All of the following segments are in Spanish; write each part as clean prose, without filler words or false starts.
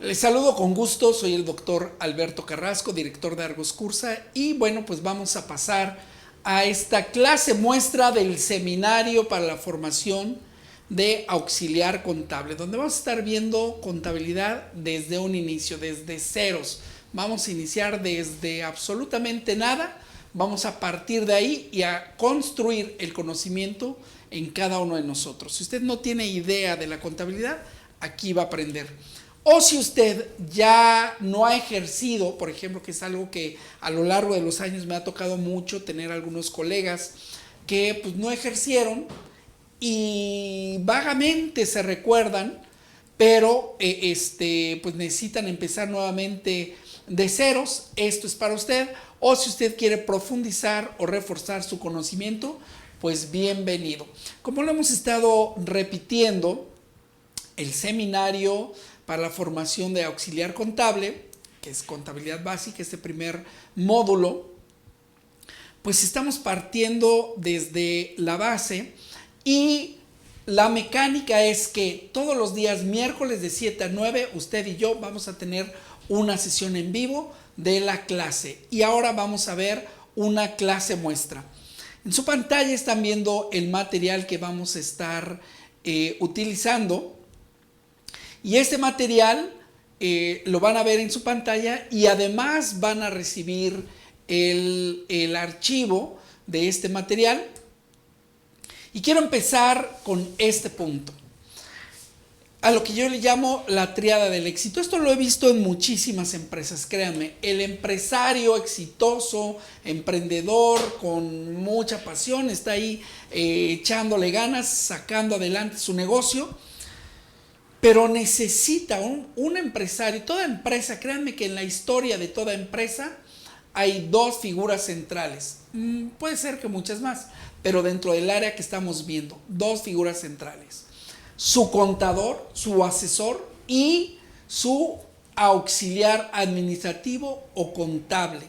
Les saludo con gusto, soy el doctor Alberto Carrasco, director de Argos Cursa, y bueno, pues vamos a pasar a esta clase muestra del seminario para la formación de auxiliar contable, donde vamos a estar viendo contabilidad desde un inicio, desde ceros. Vamos a iniciar desde absolutamente nada, vamos a partir de ahí y a construir el conocimiento en cada uno de nosotros. Si usted no tiene idea de la contabilidad, aquí va a aprender. O si usted ya no ha ejercido, por ejemplo, que es algo que a lo largo de los años me ha tocado mucho tener algunos colegas que pues no ejercieron y vagamente se recuerdan, pero pues necesitan empezar nuevamente de ceros. Esto es para usted. O si usted quiere profundizar o reforzar su conocimiento, pues bienvenido. Como lo hemos estado repitiendo, el seminario para la formación de auxiliar contable, que es contabilidad básica, este primer módulo, pues estamos partiendo desde la base y la mecánica es que todos los días miércoles de 7 a 9 usted y yo vamos a tener una sesión en vivo de la clase y ahora vamos a ver una clase muestra. En su pantalla están viendo el material que vamos a estar utilizando. Y este material lo van a ver en su pantalla y además van a recibir el archivo de este material. Y quiero empezar con este punto, a lo que yo le llamo la tríada del éxito. Esto lo he visto en muchísimas empresas, créanme. El empresario exitoso, emprendedor, con mucha pasión, está ahí echándole ganas, sacando adelante su negocio. Pero necesita un empresario, toda empresa, créanme que en la historia de toda empresa hay dos figuras centrales. Puede ser que muchas más, pero dentro del área que estamos viendo, dos figuras centrales. Su contador, su asesor y su auxiliar administrativo o contable.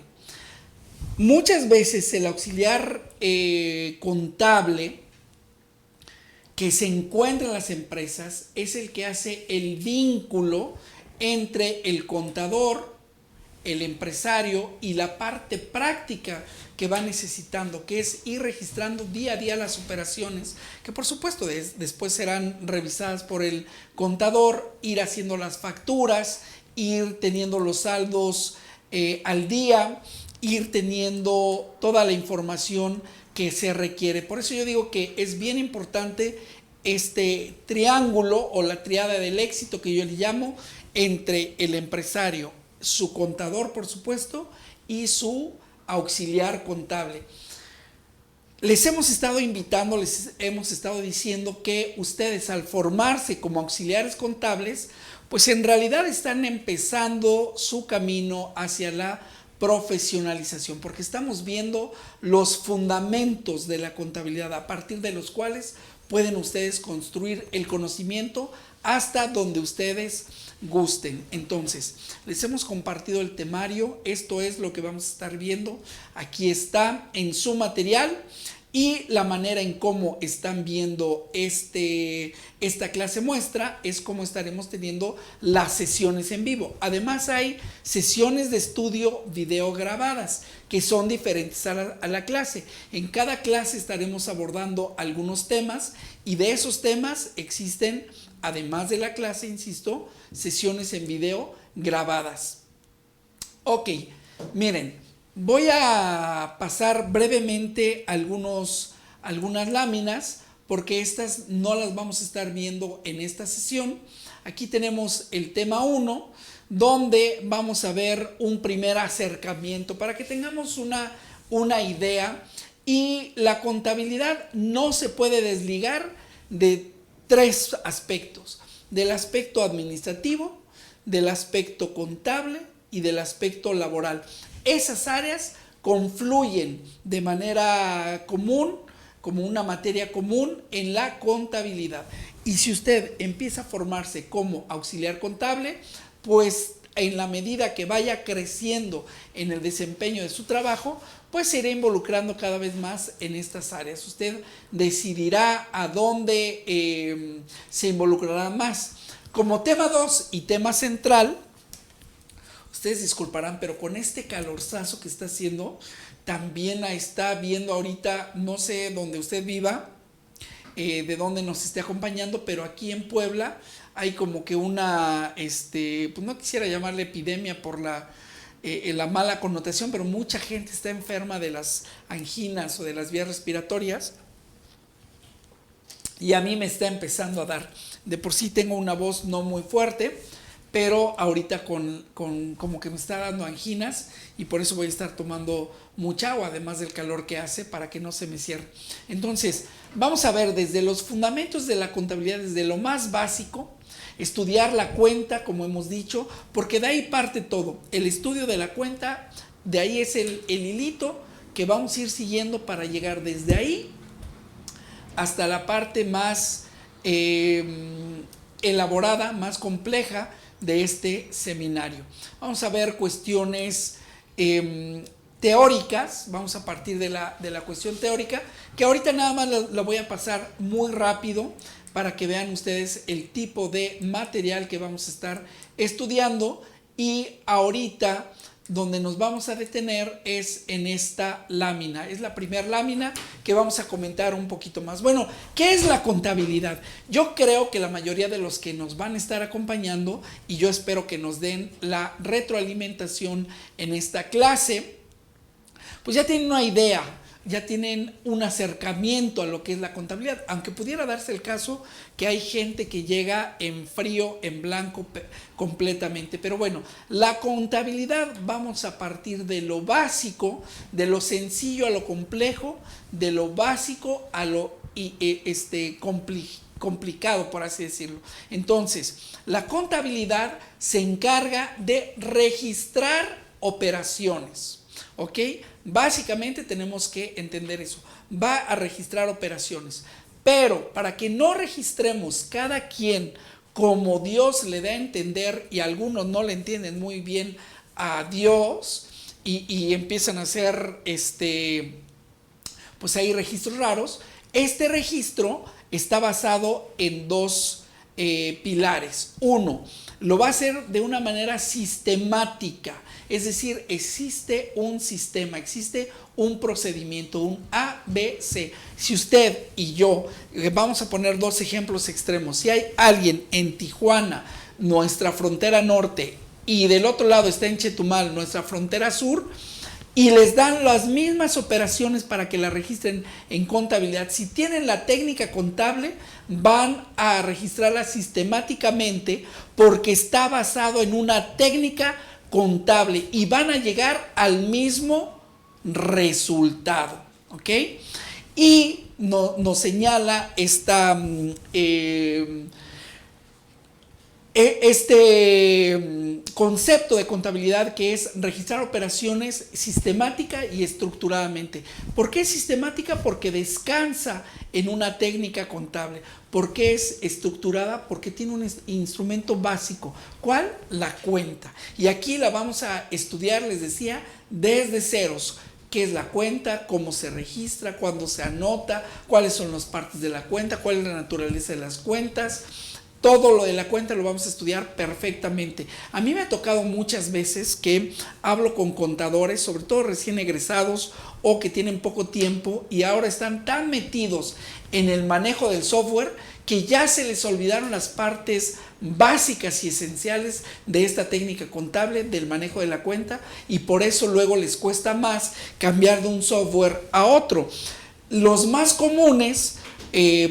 Muchas veces el auxiliar contable que se encuentra en las empresas es el que hace el vínculo entre el contador, el empresario y la parte práctica que va necesitando, que es ir registrando día a día las operaciones, que por supuesto después serán revisadas por el contador, ir haciendo las facturas, ir teniendo los saldos al día, ir teniendo toda la información que se requiere. Por eso yo digo que es bien importante este triángulo o la tríada del éxito que yo le llamo entre el empresario, su contador por supuesto y su auxiliar contable. Les hemos estado invitando, les hemos estado diciendo que ustedes al formarse como auxiliares contables, pues en realidad están empezando su camino hacia la profesionalización, porque estamos viendo los fundamentos de la contabilidad a partir de los cuales pueden ustedes construir el conocimiento hasta donde ustedes gusten. Entonces, les hemos compartido el temario, esto es lo que vamos a estar viendo, aquí está en su material. Y la manera en cómo están viendo esta clase muestra es cómo estaremos teniendo las sesiones en vivo. Además hay sesiones de estudio video grabadas que son diferentes a la clase. En cada clase estaremos abordando algunos temas y de esos temas existen, además de la clase, insisto, sesiones en video grabadas. Ok, miren. Voy a pasar brevemente algunas láminas porque estas no las vamos a estar viendo en esta sesión. Aquí tenemos el tema 1, donde vamos a ver un primer acercamiento para que tengamos una idea. Y la contabilidad no se puede desligar de tres aspectos: del aspecto administrativo, del aspecto contable y del aspecto laboral. Esas áreas confluyen de manera común, como una materia común en la contabilidad. Y si usted empieza a formarse como auxiliar contable, pues en la medida que vaya creciendo en el desempeño de su trabajo, pues se irá involucrando cada vez más en estas áreas. Usted decidirá a dónde se involucrará más. Como tema 2 y tema central, ustedes disculparán, pero con este calorzazo que está haciendo, también está viendo ahorita, no sé dónde usted viva, de dónde nos esté acompañando, pero aquí en Puebla hay como que una, pues no quisiera llamarle epidemia por la mala connotación, pero mucha gente está enferma de las anginas o de las vías respiratorias, y a mí me está empezando a dar. De por sí tengo una voz no muy fuerte, pero ahorita como que me está dando anginas, y por eso voy a estar tomando mucha agua, además del calor que hace, para que no se me cierre. Entonces, vamos a ver desde los fundamentos de la contabilidad, desde lo más básico, estudiar la cuenta, como hemos dicho, porque de ahí parte todo. El estudio de la cuenta, de ahí es el hilito que vamos a ir siguiendo para llegar desde ahí hasta la parte más elaborada, más compleja de este seminario. Vamos a ver cuestiones teóricas, vamos a partir de la cuestión teórica, que ahorita nada más la voy a pasar muy rápido para que vean ustedes el tipo de material que vamos a estar estudiando, y ahorita donde nos vamos a detener es en esta lámina. Es la primera lámina que vamos a comentar un poquito más. Bueno, ¿qué es la contabilidad? Yo creo que la mayoría de los que nos van a estar acompañando, y yo espero que nos den la retroalimentación en esta clase, pues ya tienen una idea, ya tienen un acercamiento a lo que es la contabilidad, aunque pudiera darse el caso que hay gente que llega en frío, en blanco completamente. Pero bueno, la contabilidad, vamos a partir de lo básico, de lo sencillo a lo complejo, de lo básico a lo complicado, por así decirlo. Entonces, la contabilidad se encarga de registrar operaciones, ¿ok? Básicamente tenemos que entender eso. Va a registrar operaciones, pero para que no registremos cada quien como Dios le da a entender, y algunos no le entienden muy bien a Dios y empiezan a hacer pues hay registros raros. Este registro está basado en dos pilares. Uno, lo va a hacer de una manera sistemática. Es decir, existe un sistema, existe un procedimiento, un ABC. Si usted y yo, vamos a poner dos ejemplos extremos, si hay alguien en Tijuana, nuestra frontera norte, y del otro lado está en Chetumal, nuestra frontera sur, y les dan las mismas operaciones para que la registren en contabilidad, si tienen la técnica contable, van a registrarla sistemáticamente porque está basado en una técnica contable y van a llegar al mismo resultado, ¿ok? Y nos señala este concepto de contabilidad, que es registrar operaciones sistemática y estructuradamente. ¿Por qué sistemática? Porque descansa en una técnica contable. ¿Por qué es estructurada? Porque tiene un instrumento básico. ¿Cuál? La cuenta. Y aquí la vamos a estudiar, les decía, desde ceros. ¿Qué es la cuenta? ¿Cómo se registra? ¿Cuándo se anota? ¿Cuáles son las partes de la cuenta? ¿Cuál es la naturaleza de las cuentas? Todo lo de la cuenta lo vamos a estudiar perfectamente. A mí me ha tocado muchas veces que hablo con contadores, sobre todo recién egresados o que tienen poco tiempo y ahora están tan metidos en el manejo del software que ya se les olvidaron las partes básicas y esenciales de esta técnica contable, del manejo de la cuenta, y por eso luego les cuesta más cambiar de un software a otro. Los más comunes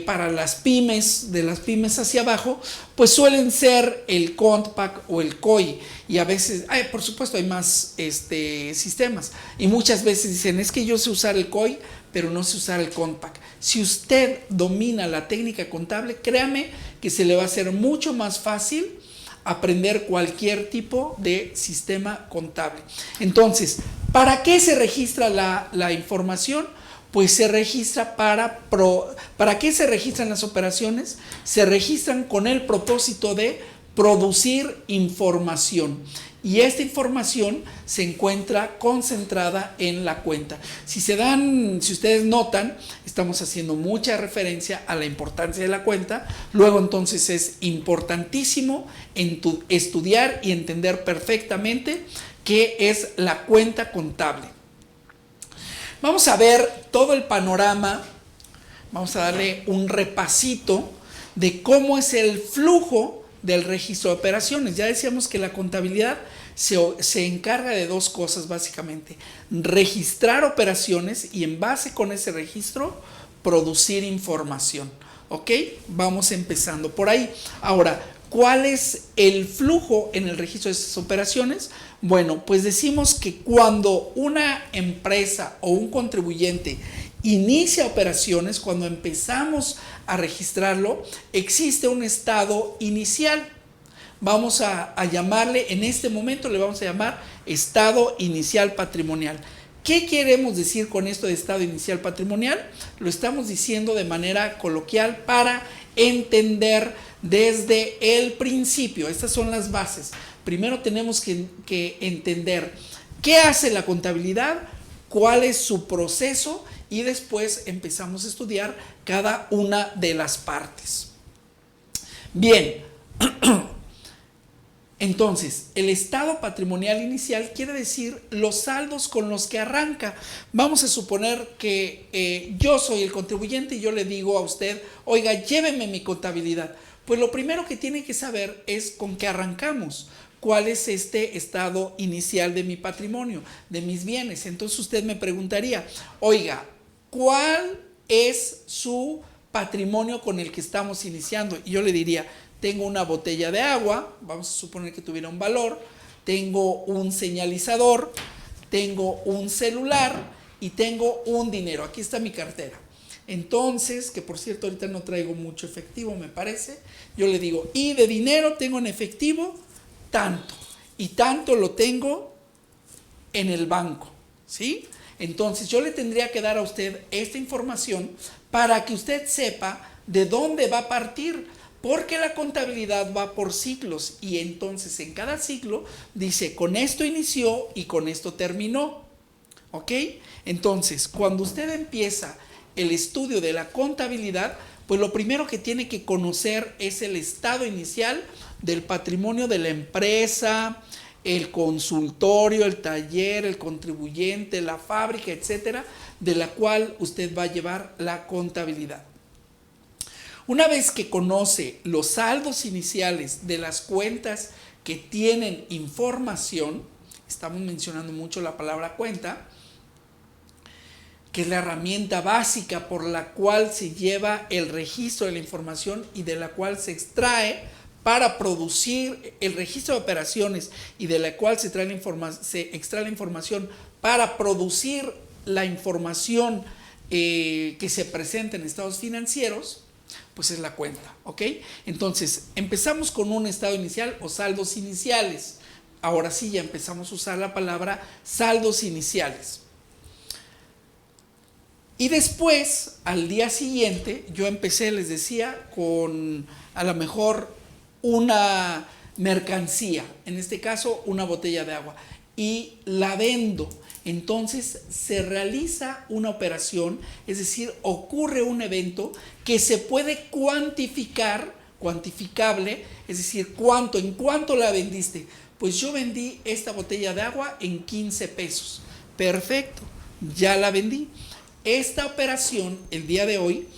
para las pymes, de las pymes hacia abajo, pues suelen ser el Compact o el COI, y a veces, por supuesto hay más sistemas, y muchas veces dicen, es que yo sé usar el COI, pero no sé usar el Compact. Si usted domina la técnica contable, créame que se le va a hacer mucho más fácil aprender cualquier tipo de sistema contable. Entonces, ¿para qué se registra la información? Pues se registra ¿para qué se registran las operaciones? Se registran con el propósito de producir información. Y esta información se encuentra concentrada en la cuenta. Si ustedes notan, estamos haciendo mucha referencia a la importancia de la cuenta. Luego entonces es importantísimo estudiar y entender perfectamente qué es la cuenta contable. Vamos a ver todo el panorama, vamos a darle un repasito de cómo es el flujo del registro de operaciones. Ya decíamos que la contabilidad se encarga de dos cosas básicamente: registrar operaciones y en base con ese registro producir información. ¿Ok? Vamos empezando por ahí. Ahora, ¿cuál es el flujo en el registro de esas operaciones? Bueno, pues decimos que cuando una empresa o un contribuyente inicia operaciones, cuando empezamos a registrarlo, existe un estado inicial. Vamos a llamarle, en este momento le vamos a llamar estado inicial patrimonial. ¿Qué queremos decir con esto de estado inicial patrimonial? Lo estamos diciendo de manera coloquial para entender desde el principio. Estas son las bases. Primero tenemos que entender qué hace la contabilidad, cuál es su proceso, y después empezamos a estudiar cada una de las partes. Bien, entonces, el estado patrimonial inicial quiere decir los saldos con los que arranca. Vamos a suponer que yo soy el contribuyente y yo le digo a usted: oiga, lléveme mi contabilidad. Pues lo primero que tiene que saber es con qué arrancamos. ¿Cuál es este estado inicial de mi patrimonio, de mis bienes? Entonces usted me preguntaría: oiga, ¿cuál es su patrimonio con el que estamos iniciando? Y yo le diría: tengo una botella de agua, vamos a suponer que tuviera un valor, tengo un señalizador, tengo un celular y tengo un dinero. Aquí está mi cartera. Entonces, que por cierto ahorita no traigo mucho efectivo, me parece, yo le digo: y de dinero tengo en efectivo tanto, y tanto lo tengo en el banco, ¿sí? Entonces yo le tendría que dar a usted esta información para que usted sepa de dónde va a partir, porque la contabilidad va por ciclos y entonces en cada ciclo dice: con esto inició y con esto terminó. ¿Ok? Entonces, cuando usted empieza el estudio de la contabilidad, pues lo primero que tiene que conocer es el estado inicial del patrimonio de la empresa, el consultorio, el taller, el contribuyente, la fábrica, etcétera, de la cual usted va a llevar la contabilidad. Una vez que conoce los saldos iniciales de las cuentas que tienen información, estamos mencionando mucho la palabra cuenta, que es la herramienta básica por la cual se lleva el registro de la información y de la cual se extrae para producir el registro de operaciones y de la cual se extrae la información para producir la información que se presenta en estados financieros, pues es la cuenta, ¿ok? Entonces, empezamos con un estado inicial o saldos iniciales. Ahora sí ya empezamos a usar la palabra saldos iniciales. Y después, al día siguiente, yo empecé, les decía, con a lo mejor una mercancía, en este caso una botella de agua, y la vendo. Entonces se realiza una operación, es decir, ocurre un evento que se puede cuantificar, cuantificable, es decir, ¿en cuánto la vendiste? Pues yo vendí esta botella de agua en 15 pesos. Perfecto, ya la vendí. Esta operación, el día de hoy,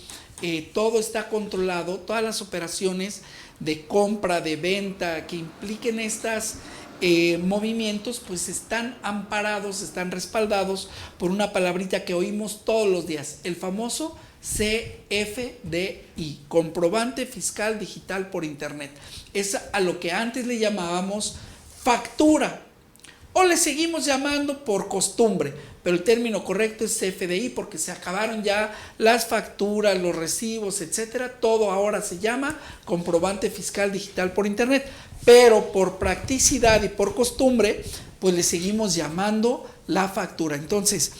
todo está controlado, todas las operaciones de compra, de venta que impliquen estos movimientos, pues están amparados, están respaldados por una palabrita que oímos todos los días, el famoso CFDI, comprobante fiscal digital por internet. Es a lo que antes le llamábamos factura, o le seguimos llamando por costumbre, pero el término correcto es CFDI porque se acabaron ya las facturas, los recibos, etcétera. Todo ahora se llama comprobante fiscal digital por internet, pero por practicidad y por costumbre, pues le seguimos llamando la factura. Entonces,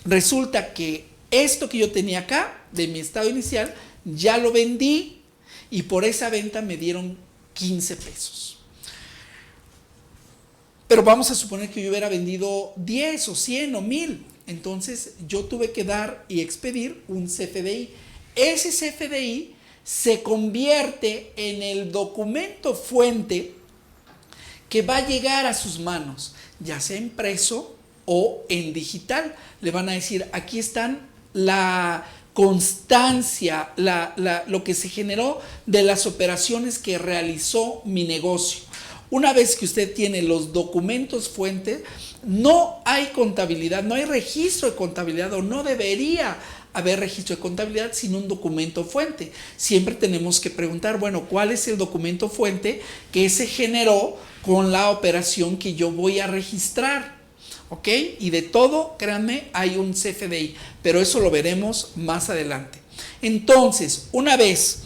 resulta que esto que yo tenía acá, de mi estado inicial, ya lo vendí y por esa venta me dieron 15 pesos. Pero vamos a suponer que yo hubiera vendido 10 o 100 o 1000. Entonces yo tuve que dar y expedir un CFDI. Ese CFDI se convierte en el documento fuente que va a llegar a sus manos, ya sea impreso o en digital. Le van a decir, aquí están la constancia, lo que se generó de las operaciones que realizó mi negocio. Una vez que usted tiene los documentos fuentes, no hay contabilidad, no hay registro de contabilidad, o no debería haber registro de contabilidad sin un documento fuente. Siempre tenemos que preguntar, bueno, ¿cuál es el documento fuente que se generó con la operación que yo voy a registrar? ¿Ok? Y de todo, créanme, hay un CFDI, pero eso lo veremos más adelante. Entonces, una vez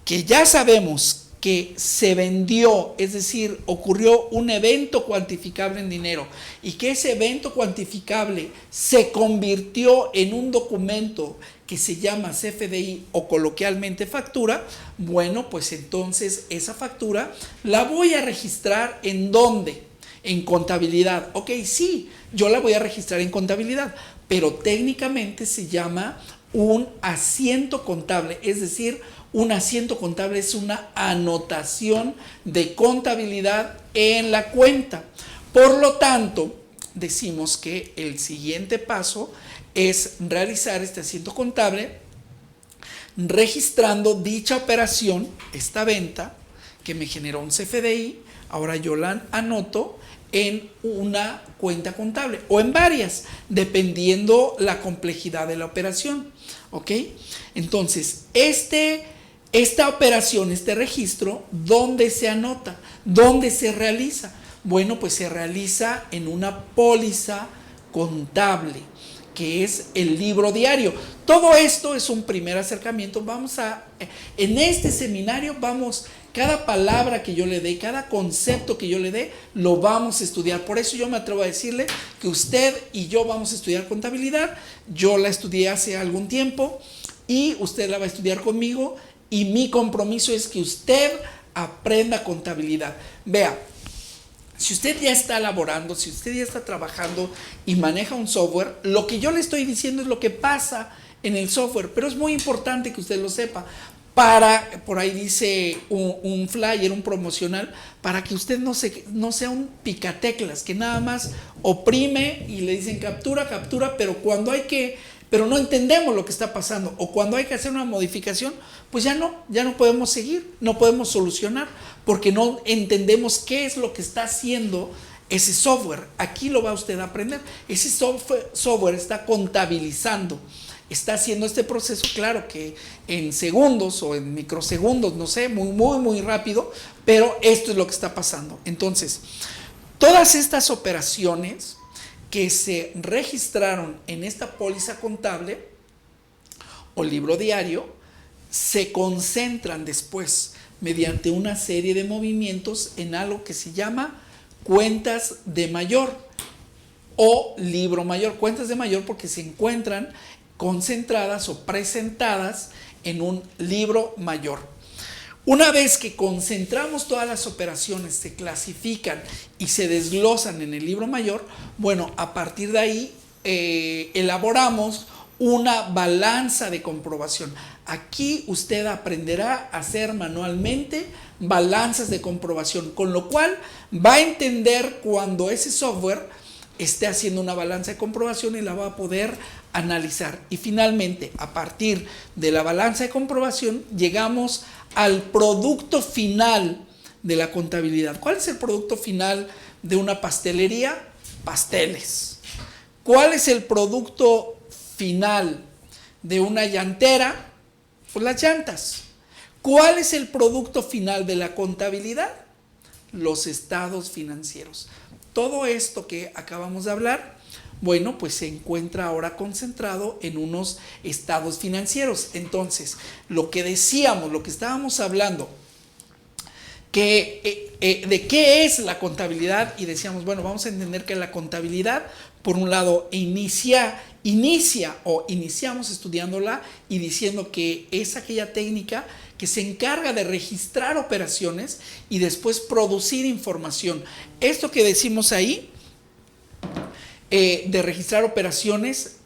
que ya sabemos que se vendió, es decir, ocurrió un evento cuantificable en dinero y que ese evento cuantificable se convirtió en un documento que se llama CFDI o coloquialmente factura, bueno, pues entonces esa factura la voy a registrar ¿en dónde? En contabilidad. Ok, sí, yo la voy a registrar en contabilidad, pero técnicamente se llama un asiento contable, es decir, un asiento contable es una anotación de contabilidad en la cuenta. Por lo tanto, decimos que el siguiente paso es realizar este asiento contable registrando dicha operación, esta venta que me generó un CFDI. Ahora yo la anoto en una cuenta contable o en varias, dependiendo la complejidad de la operación. ¿Ok? Entonces, esta operación, este registro, ¿dónde se anota? ¿Dónde se realiza? Bueno, pues se realiza en una póliza contable, que es el libro diario. Todo esto es un primer acercamiento. En este seminario cada palabra que yo le dé, cada concepto que yo le dé, lo vamos a estudiar. Por eso yo me atrevo a decirle que usted y yo vamos a estudiar contabilidad. Yo la estudié hace algún tiempo y usted la va a estudiar conmigo. Y mi compromiso es que usted aprenda contabilidad. Vea, si usted ya está elaborando, si usted ya está trabajando y maneja un software, lo que yo le estoy diciendo es lo que pasa en el software, pero es muy importante que usted lo sepa. Por ahí dice un flyer, un promocional, para que usted no sea un picateclas, que nada más oprime y le dicen captura, pero no entendemos lo que está pasando, o cuando hay que hacer una modificación, pues ya no podemos seguir, no podemos solucionar, porque no entendemos qué es lo que está haciendo ese software. Aquí lo va usted a aprender. Ese software está contabilizando, está haciendo este proceso, claro que en segundos o en microsegundos, no sé, muy, muy, muy rápido, pero esto es lo que está pasando. Entonces, todas estas operaciones que se registraron en esta póliza contable o libro diario se concentran después mediante una serie de movimientos en algo que se llama cuentas de mayor o libro mayor. Cuentas de mayor porque se encuentran concentradas o presentadas en un libro mayor. Una vez que concentramos todas las operaciones, se clasifican y se desglosan en el libro mayor, bueno, a partir de ahí elaboramos una balanza de comprobación. Aquí usted aprenderá a hacer manualmente balanzas de comprobación, con lo cual va a entender cuando ese software esté haciendo una balanza de comprobación y la va a poder analizar. Y finalmente, a partir de la balanza de comprobación, llegamos al producto final de la contabilidad. ¿Cuál es el producto final de una pastelería? Pasteles. ¿Cuál es el producto final de una llantera? Pues las llantas. ¿Cuál es el producto final de la contabilidad? Los estados financieros. Todo esto que acabamos de hablar, bueno, pues se encuentra ahora concentrado en unos estados financieros. Entonces, lo que decíamos, lo que estábamos hablando, que de qué es la contabilidad y decíamos, bueno, vamos a entender que la contabilidad, por un lado, iniciamos estudiándola y diciendo que es aquella técnica que se encarga de registrar operaciones y después producir información. Esto que decimos ahí, de registrar operaciones,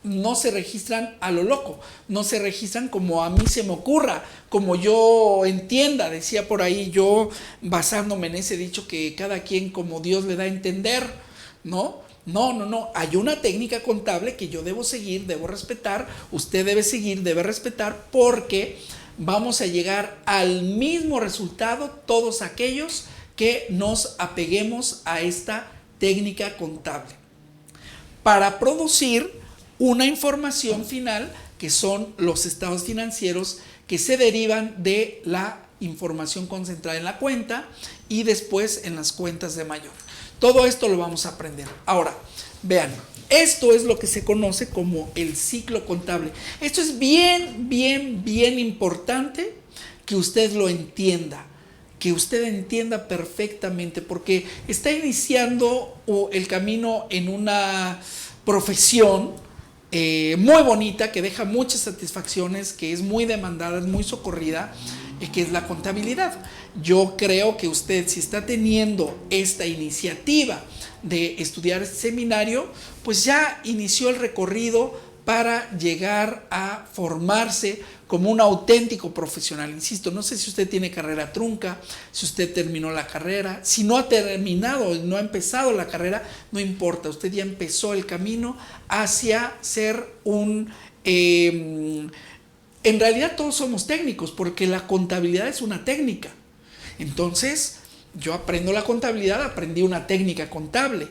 no se registran a lo loco, no se registran como a mí se me ocurra, como yo entienda, decía por ahí yo, basándome en ese dicho que cada quien como Dios le da a entender, ¿no? No, hay una técnica contable que yo debo seguir, debo respetar, usted debe seguir, debe respetar, porque vamos a llegar al mismo resultado todos aquellos que nos apeguemos a esta técnica contable para producir una información final que son los estados financieros que se derivan de la información concentrada en la cuenta y después en las cuentas de mayor. Todo esto lo vamos a aprender. Ahora, vean, esto es lo que se conoce como el ciclo contable. Esto es bien importante que usted lo entienda, que usted entienda perfectamente, porque está iniciando el camino en una profesión muy bonita, que deja muchas satisfacciones, que es muy demandada, es muy socorrida, que es la contabilidad. Yo creo que usted, si está teniendo esta iniciativa de estudiar este seminario, pues ya inició el recorrido para llegar a formarse como un auténtico profesional. Insisto, no sé si usted tiene carrera trunca, si usted terminó la carrera, si no ha terminado, no ha empezado la carrera, no importa, usted ya empezó el camino hacia ser un... en realidad todos somos técnicos, porque la contabilidad es una técnica. Entonces, yo aprendo la contabilidad, aprendí una técnica contable.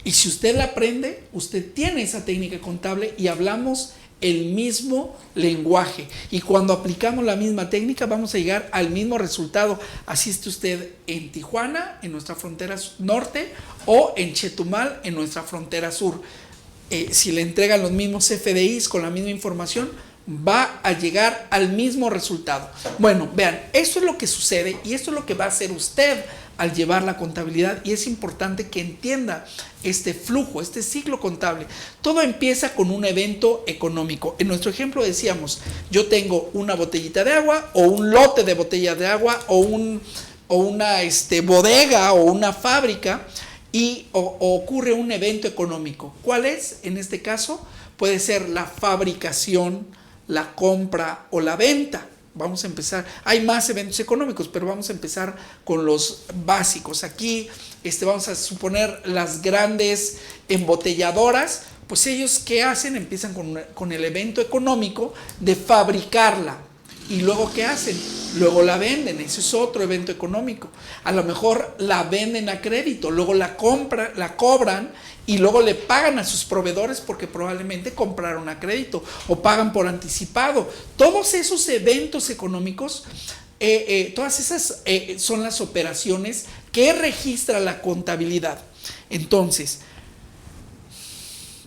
Y si usted la aprende, usted tiene esa técnica contable y hablamos el mismo lenguaje. Y cuando aplicamos la misma técnica, vamos a llegar al mismo resultado. Así esté usted en Tijuana, en nuestra frontera norte, o en Chetumal, en nuestra frontera sur. Si le entregan los mismos FDIs con la misma información, va a llegar al mismo resultado. Bueno, vean, esto es lo que sucede y esto es lo que va a hacer usted al llevar la contabilidad, y es importante que entienda este flujo, este ciclo contable. Todo empieza con un evento económico. En nuestro ejemplo decíamos, yo tengo una botellita de agua o un lote de botellas de agua o una bodega o una fábrica y ocurre un evento económico. ¿Cuál es? En este caso puede ser la fabricación, la compra o la venta. Vamos a empezar, hay más eventos económicos, pero vamos a empezar con los básicos. Aquí vamos a suponer las grandes embotelladoras, pues ellos ¿qué hacen? Empiezan con el evento económico de fabricarla. ¿Y luego qué hacen? Luego la venden, ese es otro evento económico. A lo mejor la venden a crédito, luego la cobran y luego le pagan a sus proveedores porque probablemente compraron a crédito o pagan por anticipado. Todos esos eventos económicos, todas esas son las operaciones que registra la contabilidad. Entonces,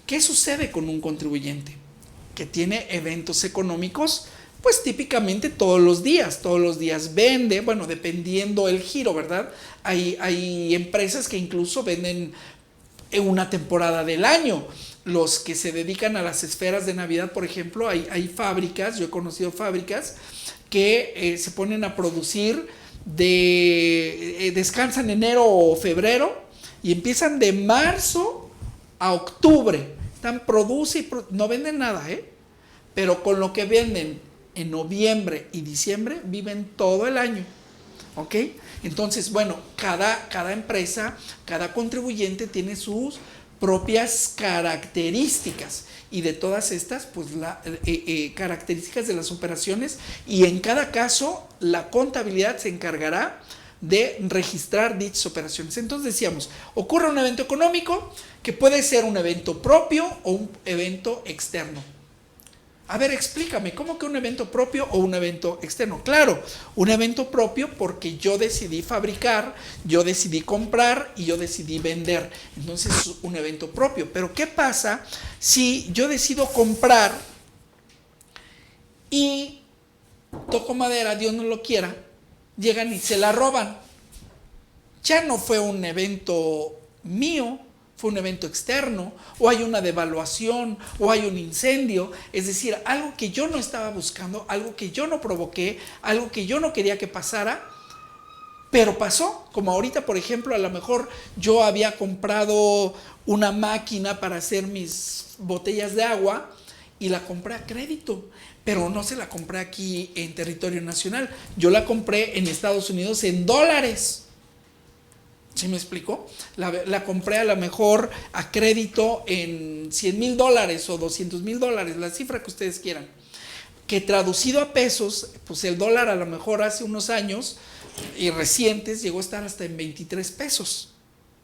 ¿qué sucede con un contribuyente que tiene eventos económicos? Pues típicamente todos los días vende, bueno, dependiendo el giro, ¿verdad? Hay empresas que incluso venden en una temporada del año. Los que se dedican a las esferas de Navidad, por ejemplo, hay fábricas, yo he conocido fábricas que se ponen a producir, descansan enero o febrero y empiezan de marzo a octubre. Produce y no venden nada, pero con lo que venden en noviembre y diciembre viven todo el año, ¿ok? Entonces, bueno, cada empresa, cada contribuyente tiene sus propias características y de todas estas, pues características de las operaciones, y en cada caso la contabilidad se encargará de registrar dichas operaciones. Entonces decíamos, ocurre un evento económico que puede ser un evento propio o un evento externo. A ver, explícame, ¿cómo que un evento propio o un evento externo? Claro, un evento propio porque yo decidí fabricar, yo decidí comprar y yo decidí vender. Entonces es un evento propio. Pero ¿qué pasa si yo decido comprar y, toco madera, Dios no lo quiera, llegan y se la roban? ya no fue un evento mío, fue un evento externo, o hay una devaluación, o hay un incendio, es decir, algo que yo no estaba buscando, algo que yo no provoqué, algo que yo no quería que pasara, pero pasó. Como ahorita, por ejemplo, a lo mejor yo había comprado una máquina para hacer mis botellas de agua y la compré a crédito, pero no se la compré aquí en territorio nacional, yo la compré en Estados Unidos en dólares. ¿Sí me explico? La compré a lo mejor a crédito en $100,000 o $200,000, la cifra que ustedes quieran. Que traducido a pesos, pues el dólar a lo mejor hace unos años y recientes llegó a estar hasta en 23 pesos.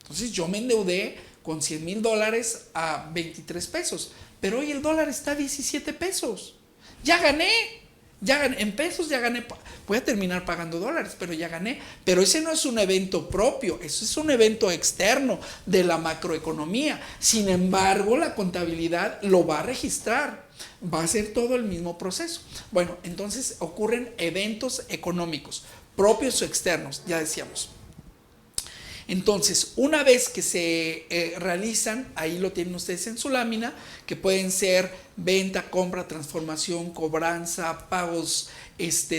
Entonces yo me endeudé con $100,000 a 23 pesos. Pero hoy el dólar está a 17 pesos. Ya gané. En pesos ya gané, voy a terminar pagando dólares, pero ya gané. Pero ese no es un evento propio, eso es un evento externo de la macroeconomía. Sin embargo, la contabilidad lo va a registrar, va a ser todo el mismo proceso. Bueno, entonces ocurren eventos económicos, propios o externos, ya decíamos. Entonces, una vez que se realizan, ahí lo tienen ustedes en su lámina, que pueden ser venta, compra, transformación, cobranza, pagos,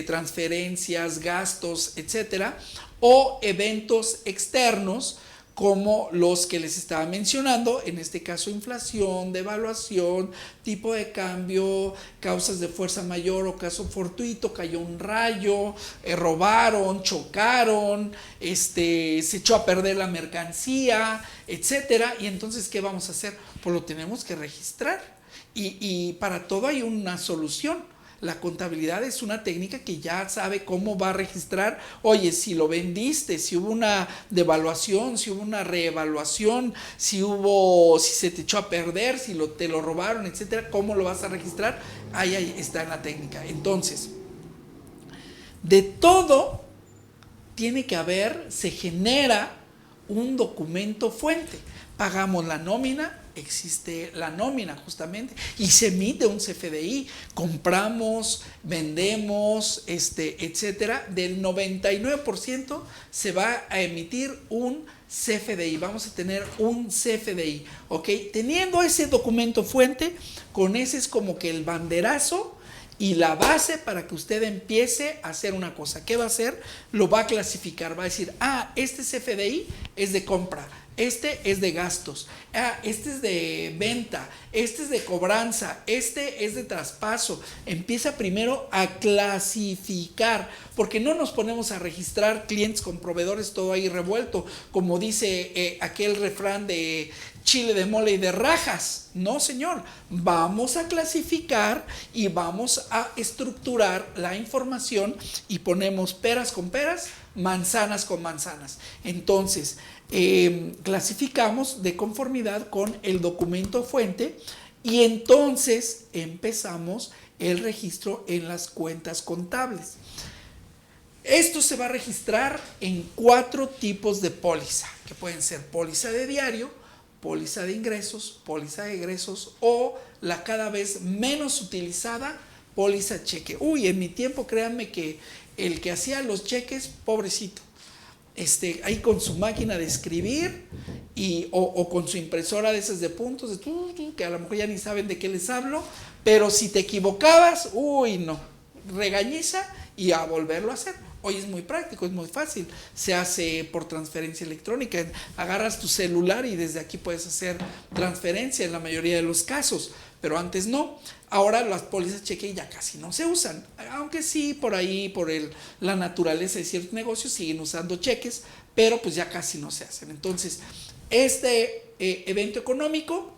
transferencias, gastos, etcétera, o eventos externos como los que les estaba mencionando, en este caso inflación, devaluación, tipo de cambio, causas de fuerza mayor o caso fortuito, cayó un rayo, robaron, chocaron, se echó a perder la mercancía, etcétera. Y entonces, ¿qué vamos a hacer? Pues lo tenemos que registrar y para todo hay una solución. La contabilidad es una técnica que ya sabe cómo va a registrar, oye, si lo vendiste, si hubo una devaluación, si hubo una reevaluación, si se te echó a perder, si te lo robaron, etcétera, ¿cómo lo vas a registrar? Ahí está en la técnica. Entonces, de todo tiene que haber, se genera un documento fuente. Pagamos la nómina, existe la nómina justamente y se emite un CFDI, compramos, vendemos, etcétera, del 99% se va a emitir un CFDI, vamos a tener un CFDI, ¿ok? Teniendo ese documento fuente, con ese es como que el banderazo y la base para que usted empiece a hacer una cosa. ¿Qué va a hacer? Lo va a clasificar, va a decir, este CFDI es de compra, este es de gastos, este es de venta, este es de cobranza, este es de traspaso. Empieza primero a clasificar, porque no nos ponemos a registrar clientes con proveedores todo ahí revuelto, como dice aquel refrán de chile de mole y de rajas. No, señor, vamos a clasificar y vamos a estructurar la información y ponemos peras con peras, manzanas con manzanas. Entonces, clasificamos de conformidad con el documento fuente y entonces empezamos el registro en las cuentas contables. Esto se va a registrar en 4 tipos de póliza, que pueden ser póliza de diario, póliza de ingresos, póliza de egresos o la cada vez menos utilizada póliza cheque. En mi tiempo, créanme que el que hacía los cheques, pobrecito, ahí con su máquina de escribir o con su impresora de esas de puntos, que a lo mejor ya ni saben de qué les hablo, pero si te equivocabas, no, regañiza y a volverlo a hacer. Hoy es muy práctico, es muy fácil, se hace por transferencia electrónica, agarras tu celular y desde aquí puedes hacer transferencia en la mayoría de los casos, pero antes no. Ahora las pólizas cheque ya casi no se usan, aunque sí por ahí, por la naturaleza de ciertos negocios siguen usando cheques, pero pues ya casi no se hacen. Entonces, evento económico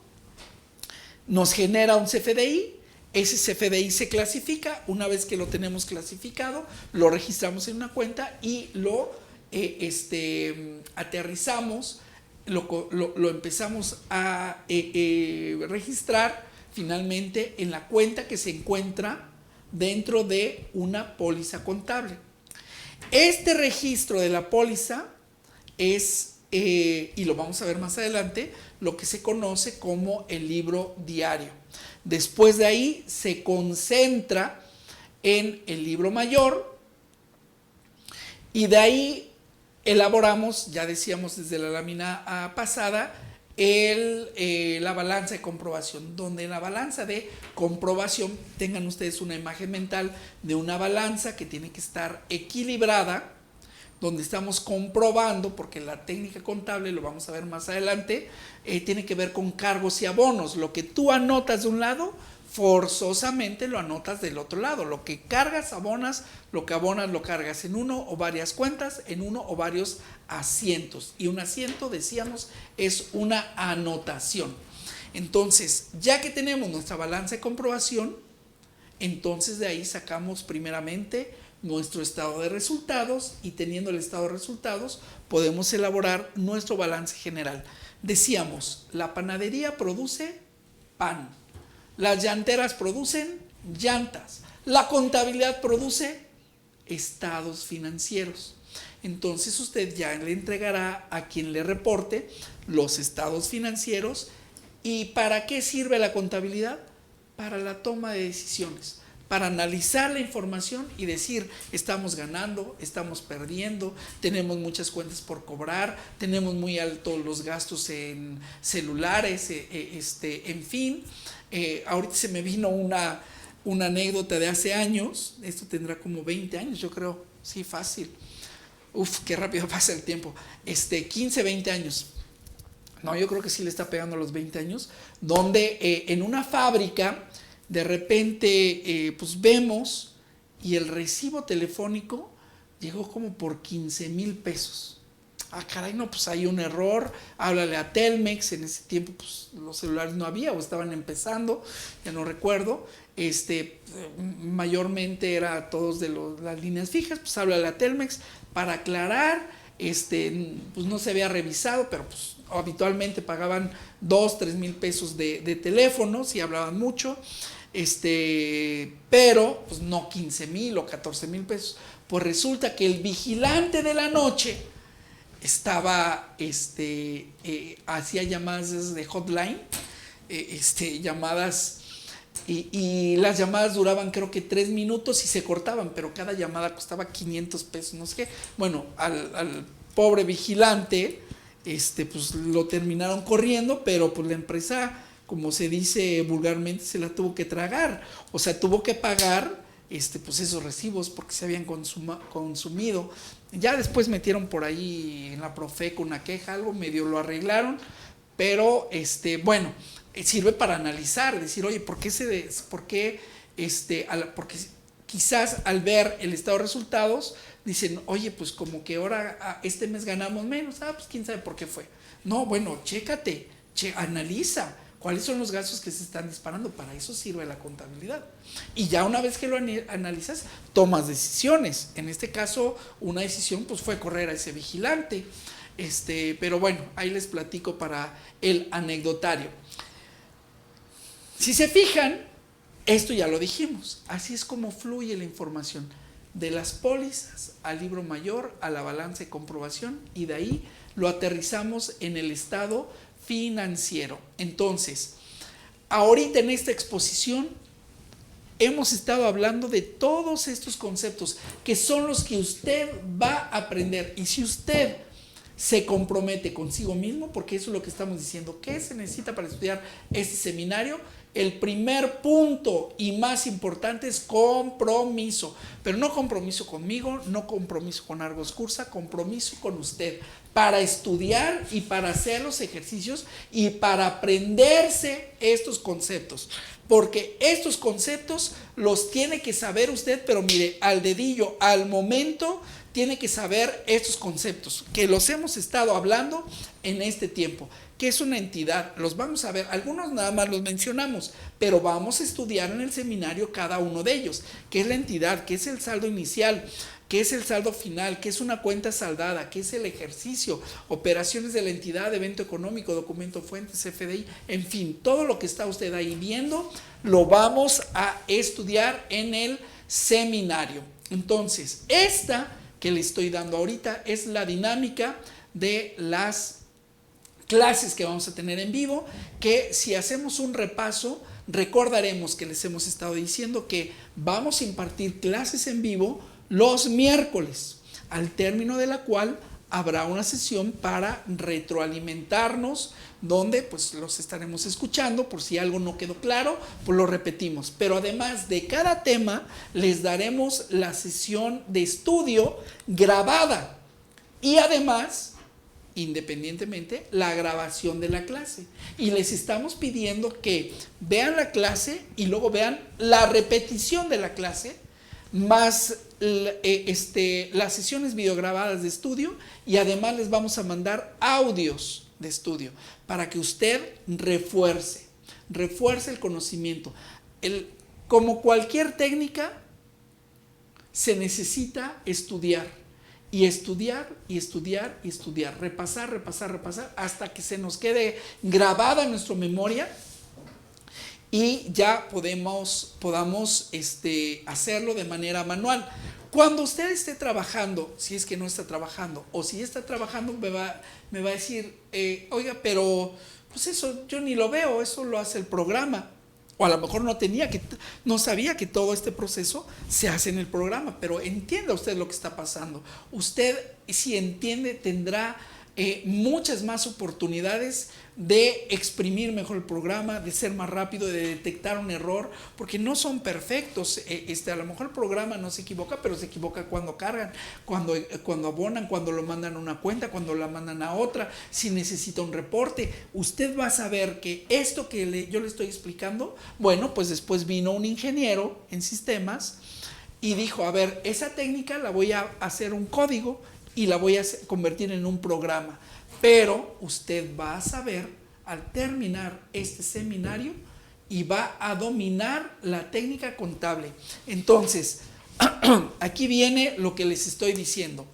nos genera un CFDI. Ese CFDI se clasifica, una vez que lo tenemos clasificado, lo registramos en una cuenta y lo aterrizamos, lo empezamos a registrar finalmente en la cuenta que se encuentra dentro de una póliza contable. Este registro de la póliza es, y lo vamos a ver más adelante, lo que se conoce como el libro diario. Después de ahí se concentra en el libro mayor y de ahí elaboramos, ya decíamos desde la lámina pasada, la balanza de comprobación, donde en la balanza de comprobación tengan ustedes una imagen mental de una balanza que tiene que estar equilibrada, donde estamos comprobando, porque la técnica contable, lo vamos a ver más adelante, tiene que ver con cargos y abonos. Lo que tú anotas de un lado, forzosamente lo anotas del otro lado. Lo que cargas, abonas, lo que abonas, lo cargas en uno o varias cuentas, en uno o varios asientos. Y un asiento, decíamos, es una anotación. Entonces, ya que tenemos nuestra balanza de comprobación, entonces de ahí sacamos primeramente nuestro estado de resultados, y teniendo el estado de resultados podemos elaborar nuestro balance general. Decíamos, la panadería produce pan, las llanteras producen llantas, la contabilidad produce estados financieros. Entonces usted ya le entregará a quien le reporte los estados financieros. ¿Y para qué sirve la contabilidad? Para la toma de decisiones, para analizar la información y decir, estamos ganando, estamos perdiendo, tenemos muchas cuentas por cobrar, tenemos muy altos los gastos en celulares, en fin. Ahorita se me vino una anécdota de hace años, esto tendrá como 20 años, yo creo, sí, fácil. Uf, qué rápido pasa el tiempo. 15, 20 años. No, yo creo que sí le está pegando a los 20 años, donde en una fábrica, de repente, pues vemos, y el recibo telefónico llegó como por 15,000 pesos. Ah, caray, no, pues hay un error, háblale a Telmex. En ese tiempo pues los celulares no había o estaban empezando, ya no recuerdo, mayormente era todos de las líneas fijas, pues háblale a Telmex para aclarar, pues no se había revisado, pero pues habitualmente pagaban 2,000, 3,000 pesos de teléfono si hablaban mucho, pero pues no 15,000 o 14,000 pesos. Pues resulta que el vigilante de la noche estaba, hacía llamadas de hotline, llamadas, y las llamadas duraban creo que 3 minutos y se cortaban, pero cada llamada costaba 500 pesos, no sé qué. Bueno, al pobre vigilante, pues lo terminaron corriendo, pero pues la empresa, como se dice vulgarmente, se la tuvo que tragar, o sea, tuvo que pagar pues esos recibos porque se habían consumido. Ya después metieron por ahí en la Profeco una queja, algo medio lo arreglaron, pero bueno, sirve para analizar, decir, oye, porque quizás al ver el estado de resultados dicen, oye, pues como que ahora este mes ganamos menos, pues quién sabe por qué fue. No, bueno, chécate, analiza cuáles son los gastos que se están disparando. Para eso sirve la contabilidad. Y ya una vez que lo analizas, tomas decisiones. En este caso, una decisión pues fue correr a ese vigilante. Pero bueno, ahí les platico para el anecdotario. Si se fijan, esto ya lo dijimos. Así es como fluye la información. De las pólizas al libro mayor, a la balanza de comprobación, y de ahí lo aterrizamos en el estado financiero. Entonces, ahorita en esta exposición hemos estado hablando de todos estos conceptos que son los que usted va a aprender. Y si usted se compromete consigo mismo, porque eso es lo que estamos diciendo, ¿qué se necesita para estudiar este seminario? El primer punto y más importante es compromiso, pero no compromiso conmigo, no compromiso con Argos Cursa, compromiso con usted para estudiar y para hacer los ejercicios y para aprenderse estos conceptos, porque estos conceptos los tiene que saber usted, pero mire, al dedillo, al momento, tiene que saber estos conceptos que los hemos estado hablando en este tiempo. ¿Qué es una entidad? Los vamos a ver, algunos nada más los mencionamos, pero vamos a estudiar en el seminario cada uno de ellos. ¿Qué es la entidad? ¿Qué es el saldo inicial? ¿Qué es el saldo final? ¿Qué es una cuenta saldada? ¿Qué es el ejercicio? Operaciones de la entidad, evento económico, documento fuente, CFDI, en fin, todo lo que está usted ahí viendo lo vamos a estudiar en el seminario. Entonces, esta que le estoy dando ahorita es la dinámica de las clases que vamos a tener en vivo, que si hacemos un repaso, recordaremos que les hemos estado diciendo que vamos a impartir clases en vivo los miércoles, al término de la cual habrá una sesión para retroalimentarnos, donde pues los estaremos escuchando. Por si algo no quedó claro, pues lo repetimos. Pero además de cada tema, les daremos la sesión de estudio grabada. Y además, independientemente, la grabación de la clase. Y les estamos pidiendo que vean la clase y luego vean la repetición de la clase, más las sesiones videograbadas de estudio, y además les vamos a mandar audios de estudio para que usted refuerce el conocimiento. Como cualquier técnica, se necesita estudiar, repasar, hasta que se nos quede grabada en nuestra memoria y ya podamos hacerlo de manera manual. Cuando usted esté trabajando, si es que no está trabajando, o si está trabajando, me va a decir, oiga, pero pues eso yo ni lo veo, eso lo hace el programa. O a lo mejor no sabía que todo este proceso se hace en el programa, pero entienda usted lo que está pasando. Usted, si entiende, tendrá muchas más oportunidades de exprimir mejor el programa, de ser más rápido, de detectar un error, porque no son perfectos. A lo mejor el programa no se equivoca, pero se equivoca cuando cargan, cuando abonan, cuando lo mandan a una cuenta, cuando la mandan a otra, si necesita un reporte. Usted va a saber que esto que yo le estoy explicando, bueno, pues después vino un ingeniero en sistemas y dijo, a ver, esa técnica la voy a hacer un código y la voy a convertir en un programa. Pero usted va a saber al terminar este seminario y va a dominar la técnica contable. Entonces, aquí viene lo que les estoy diciendo.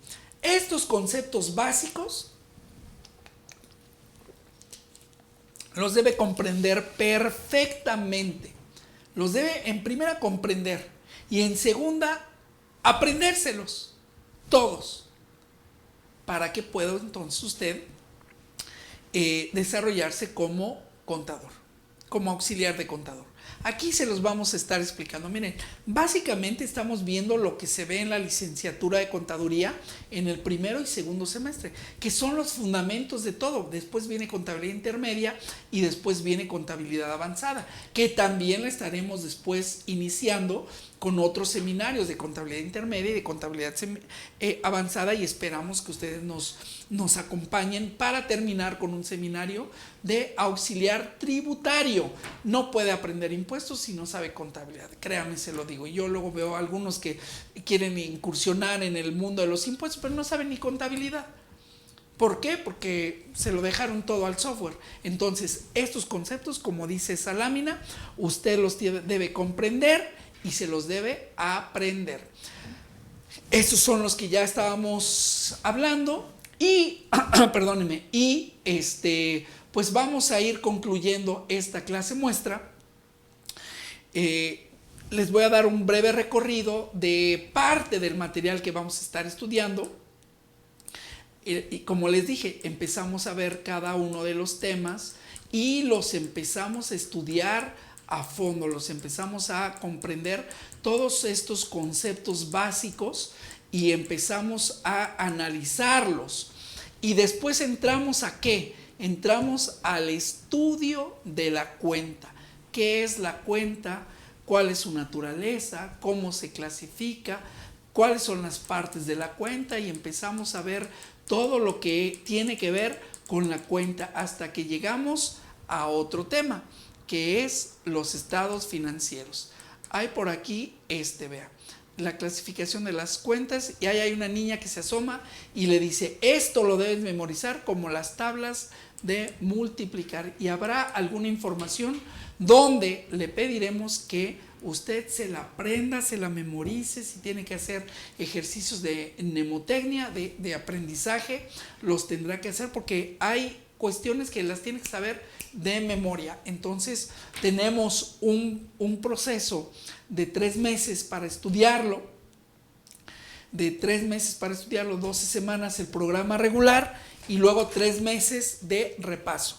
Estos conceptos básicos los debe comprender perfectamente. Los debe en primera comprender y en segunda aprendérselos todos, para que pueda entonces usted desarrollarse como contador, como auxiliar de contador. Aquí se los vamos a estar explicando. Miren, básicamente estamos viendo lo que se ve en la licenciatura de contaduría en el primero y segundo semestre, que son los fundamentos de todo. Después viene contabilidad intermedia y después viene contabilidad avanzada, que también la estaremos después iniciando con otros seminarios de contabilidad intermedia y de contabilidad avanzada, y esperamos que ustedes nos acompañen para terminar con un seminario de auxiliar tributario. No puede aprender impuestos si no sabe contabilidad, créanme, se lo digo. Yo luego veo a algunos que quieren incursionar en el mundo de los impuestos, pero no saben ni contabilidad. ¿Por qué? Porque se lo dejaron todo al software. Entonces, estos conceptos, como dice esa lámina, usted los debe comprender y se los debe aprender. Estos son los que ya estábamos hablando y, perdónenme, y pues vamos a ir concluyendo esta clase muestra. Les voy a dar un breve recorrido de parte del material que vamos a estar estudiando. Y como les dije, empezamos a ver cada uno de los temas y los empezamos a estudiar a fondo, los empezamos a comprender todos estos conceptos básicos y empezamos a analizarlos. Y después entramos ¿a qué? Entramos al estudio de la cuenta. ¿Qué es la cuenta? ¿Cuál es su naturaleza? ¿Cómo se clasifica? ¿Cuáles son las partes de la cuenta? Y empezamos a ver todo lo que tiene que ver con la cuenta hasta que llegamos a otro tema, que es los estados financieros. Hay por aquí vea, la clasificación de las cuentas, y ahí hay una niña que se asoma y le dice, esto lo debes memorizar como las tablas de multiplicar, y habrá alguna información donde le pediremos que usted se la aprenda, se la memorice. Si tiene que hacer ejercicios de mnemotecnia, de aprendizaje, los tendrá que hacer, porque hay cuestiones que las tiene que saber de memoria. Entonces tenemos un proceso de 3 meses para estudiarlo, 12 semanas el programa regular y luego 3 meses de repaso.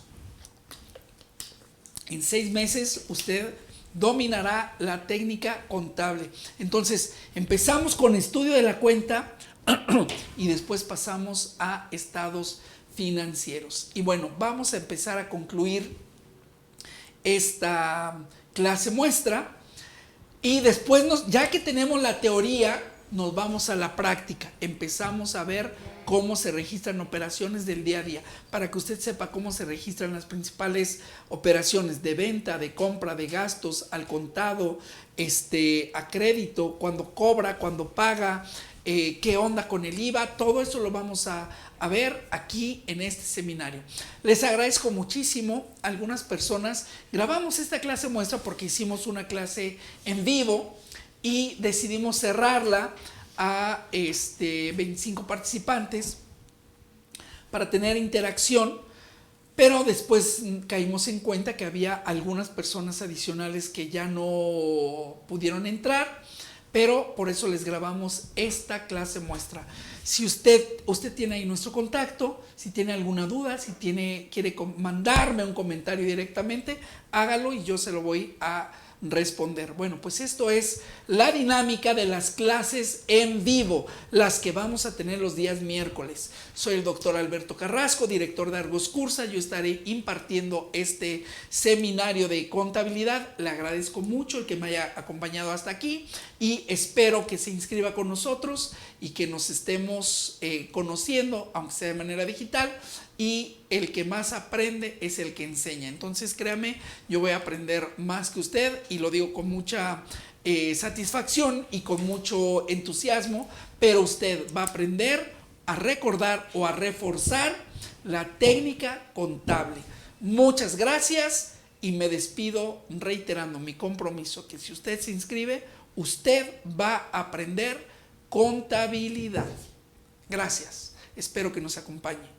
En 6 meses usted dominará la técnica contable. Entonces empezamos con estudio de la cuenta y después pasamos a estados financieros. Y bueno, vamos a empezar a concluir esta clase muestra y después, ya que tenemos la teoría, nos vamos a la práctica. Empezamos a ver cómo se registran operaciones del día a día, para que usted sepa cómo se registran las principales operaciones de venta, de compra, de gastos, al contado, a crédito, cuando cobra, cuando paga, qué onda con el IVA. Todo eso lo vamos a ver aquí en este seminario. Les agradezco muchísimo. Algunas personas grabamos esta clase muestra porque hicimos una clase en vivo y decidimos cerrarla a 25 participantes para tener interacción, pero después caímos en cuenta que había algunas personas adicionales que ya no pudieron entrar, pero por eso les grabamos esta clase muestra. Si usted tiene ahí nuestro contacto, si tiene alguna duda, si quiere mandarme un comentario directamente, hágalo y yo se lo voy a responder. Bueno, pues esto es la dinámica de las clases en vivo, las que vamos a tener los días miércoles. Soy el doctor Alberto Carrasco, director de Argos Cursa. Yo estaré impartiendo este seminario de contabilidad. Le agradezco mucho el que me haya acompañado hasta aquí y espero que se inscriba con nosotros y que nos estemos conociendo, aunque sea de manera digital. Y el que más aprende es el que enseña. Entonces, créame, yo voy a aprender más que usted, y lo digo con mucha satisfacción y con mucho entusiasmo, pero usted va a aprender a recordar o a reforzar la técnica contable. Muchas gracias y me despido reiterando mi compromiso que si usted se inscribe, usted va a aprender contabilidad. Gracias. Espero que nos acompañe.